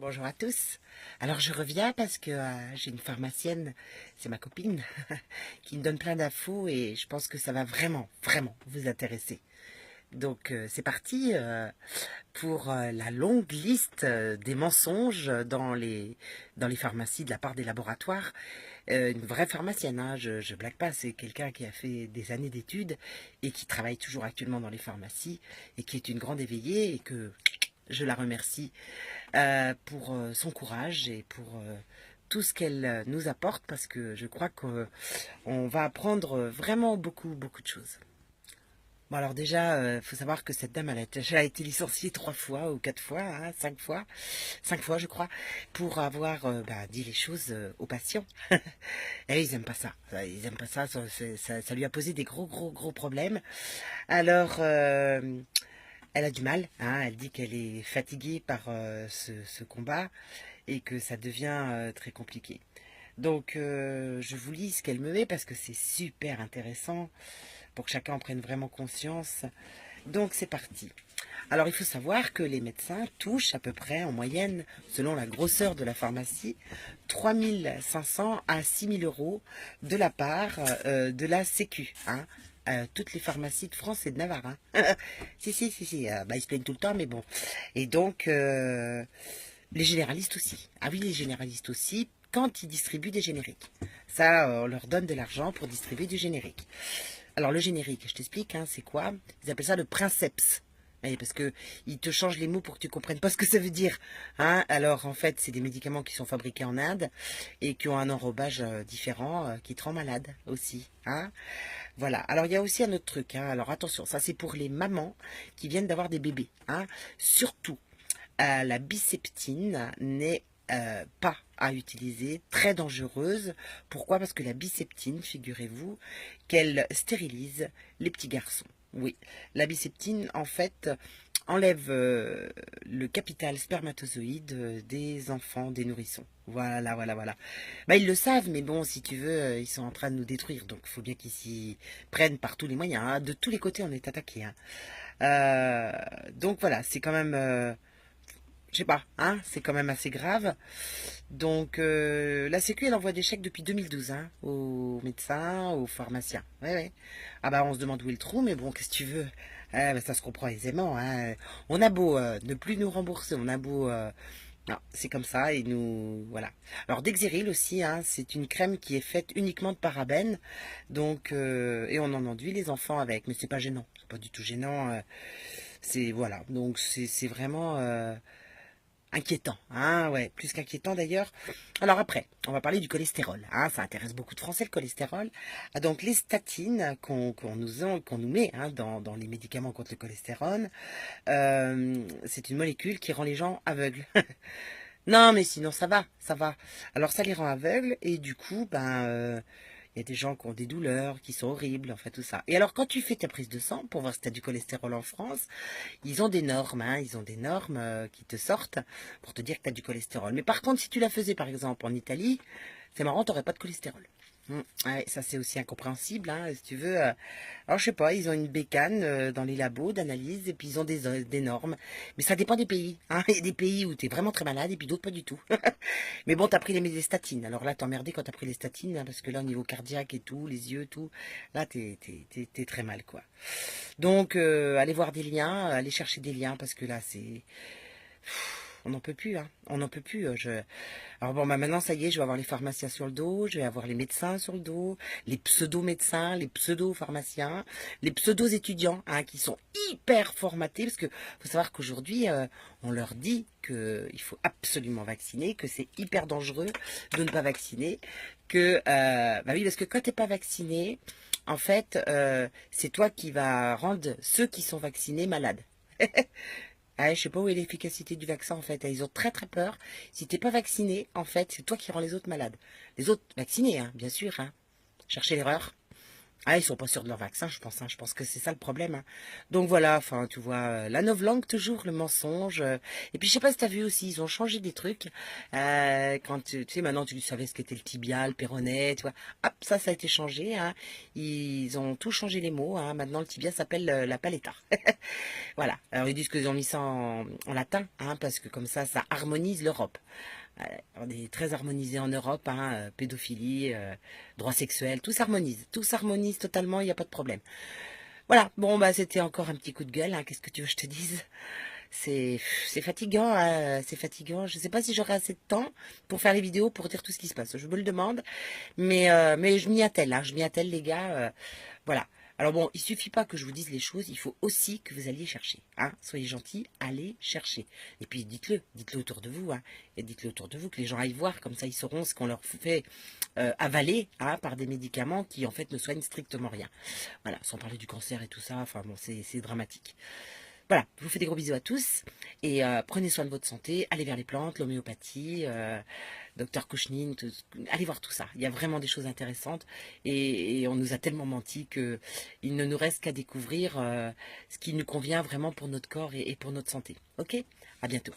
Bonjour à tous. Alors je reviens parce que j'ai une pharmacienne, c'est ma copine, qui me donne plein d'infos et je pense que ça va vraiment, vraiment vous intéresser. Donc c'est parti pour la longue liste des mensonges dans les pharmacies de la part des laboratoires. Une vraie pharmacienne, hein, je blague pas, c'est quelqu'un qui a fait des années d'études et qui travaille toujours actuellement dans les pharmacies et qui est une grande éveillée et que je la remercie pour son courage et pour tout ce qu'elle nous apporte parce que je crois qu'on va apprendre vraiment beaucoup, beaucoup de choses. Bon alors déjà, faut savoir que cette dame, elle a été licenciée 3 fois ou 4 fois, hein, 5 fois, 5 fois je crois, pour avoir dit les choses aux patients. Et ils aiment pas ça. Ils aiment pas ça. Ça lui a posé des gros, gros, gros problèmes. Alors, elle a du mal, hein, elle dit qu'elle est fatiguée par ce combat et que ça devient très compliqué. Donc je vous lis ce qu'elle me met parce que c'est super intéressant pour que chacun en prenne vraiment conscience. Donc c'est parti. Alors il faut savoir que les médecins touchent à peu près en moyenne, selon la grosseur de la pharmacie, 3 500 à 6 000 € de la part de la Sécu. Hein. Toutes les pharmacies de France et de Navarre. Hein. Si. Ils se plaignent tout le temps, mais bon. Et donc, les généralistes aussi. Ah oui, les généralistes aussi, quand ils distribuent des génériques. Ça, on leur donne de l'argent pour distribuer du générique. Alors, le générique, je t'explique, hein, c'est quoi? Ils appellent ça le princeps. Oui, parce que ils te changent les mots pour que tu comprennes pas ce que ça veut dire. Hein. Alors, en fait, c'est des médicaments qui sont fabriqués en Inde et qui ont un enrobage différent qui te rend malade aussi. Hein. Voilà. Alors, il y a aussi un autre truc. Hein. Alors, attention, ça, c'est pour les mamans qui viennent d'avoir des bébés. Hein. Surtout, la biseptine n'est pas à utiliser, très dangereuse. Pourquoi? Parce que la biseptine, figurez-vous, qu'elle stérilise les petits garçons. Oui, la biseptine, en fait, enlève le capital spermatozoïde des enfants, des nourrissons. Voilà. Bah, ils le savent, mais bon, si tu veux, ils sont en train de nous détruire. Donc, il faut bien qu'ils s'y prennent par tous les moyens. Hein. De tous les côtés, on est attaqué. Hein. Donc, voilà, c'est quand même... je sais pas, hein, c'est quand même assez grave. Donc, la Sécu, elle envoie des chèques depuis 2012, hein, aux médecins, aux pharmaciens. Ouais. Ah bah, on se demande où est le trou, mais bon, qu'est-ce que tu veux? Ça se comprend aisément, hein. On a beau ne plus nous rembourser, on a beau... non, c'est comme ça, et nous... Voilà. Alors, Dexeril aussi, hein, c'est une crème qui est faite uniquement de parabènes, donc... et on en enduit les enfants avec, mais c'est pas gênant, c'est pas du tout gênant. C'est... Voilà, donc c'est vraiment... inquiétant, hein, ouais, plus qu'inquiétant d'ailleurs. Alors après, on va parler du cholestérol, hein, ça intéresse beaucoup de Français le cholestérol. Ah, donc les statines qu'on nous met hein, dans les médicaments contre le cholestérol, c'est une molécule qui rend les gens aveugles. Non, mais sinon ça va, ça va. Alors ça les rend aveugles et du coup, il y a des gens qui ont des douleurs, qui sont horribles, enfin tout ça. Et alors quand tu fais ta prise de sang pour voir si tu as du cholestérol en France, ils ont des normes, hein, ils ont des normes qui te sortent pour te dire que tu as du cholestérol. Mais par contre, si tu la faisais par exemple en Italie, c'est marrant, tu n'aurais pas de cholestérol. Ouais, ça c'est aussi incompréhensible, hein, si tu veux. Alors je sais pas, ils ont une bécane dans les labos d'analyse et puis ils ont des normes. Mais ça dépend des pays. Hein. Il y a des pays où tu es vraiment très malade et puis d'autres pas du tout. Mais bon, t'as pris les statines. Alors là, t'es emmerdé quand t'as pris les statines, hein, parce que là, au niveau cardiaque et tout, les yeux, tout, là, t'es très mal, quoi. Donc, allez voir des liens, allez chercher des liens, parce que là, c'est... On n'en peut plus, hein. On n'en peut plus. Alors bon, maintenant, ça y est, je vais avoir les pharmaciens sur le dos, je vais avoir les médecins sur le dos, les pseudo-médecins, les pseudo-pharmaciens, les pseudo-étudiants, hein, qui sont hyper formatés, parce que faut savoir qu'aujourd'hui, on leur dit qu'il faut absolument vacciner, que c'est hyper dangereux de ne pas vacciner, que, bah oui, parce que quand t'es pas vacciné, en fait, c'est toi qui vas rendre ceux qui sont vaccinés malades. Ah, je sais pas où est l'efficacité du vaccin en fait. Ils ont très très peur. Si t'es pas vacciné, en fait, c'est toi qui rends les autres malades. Les autres vaccinés, hein, bien sûr. Hein. Cherchez l'erreur. Ah, ils sont pas sûrs de leur vaccin, je pense. Hein. Je pense que c'est ça le problème. Hein. Donc voilà, enfin, tu vois, la novlangue, toujours le mensonge. Et puis, je sais pas si tu as vu aussi, ils ont changé des trucs. Quand tu sais, maintenant, tu savais ce qu'était le tibia, le péroné, tu vois. Hop, ça a été changé. Hein. Ils ont tout changé les mots. Hein. Maintenant, le tibia s'appelle la paletta. Voilà. Alors, ils disent qu'ils ont mis ça en latin, hein, parce que comme ça harmonise l'Europe. On est très harmonisé en Europe, hein, pédophilie, droits sexuels, tout s'harmonise totalement, il n'y a pas de problème. Voilà, bon bah c'était encore un petit coup de gueule, hein, qu'est-ce que tu veux que je te dise? C'est fatigant, hein, c'est fatigant. Je ne sais pas si j'aurai assez de temps pour faire les vidéos, pour dire tout ce qui se passe. Je me le demande, mais je m'y attelle, hein, je m'y attelle les gars. Voilà. Alors bon, il suffit pas que je vous dise les choses, il faut aussi que vous alliez chercher. Hein. Soyez gentils, allez chercher. Et puis dites-le autour de vous. Hein. Et dites-le autour de vous, que les gens aillent voir, comme ça ils sauront ce qu'on leur fait avaler hein, par des médicaments qui en fait ne soignent strictement rien. Voilà, sans parler du cancer et tout ça, enfin bon, c'est dramatique. Voilà, je vous fais des gros bisous à tous et prenez soin de votre santé, allez vers les plantes, l'homéopathie, docteur Kouchnine, allez voir tout ça. Il y a vraiment des choses intéressantes et on nous a tellement menti que il ne nous reste qu'à découvrir ce qui nous convient vraiment pour notre corps et pour notre santé. Ok? À bientôt.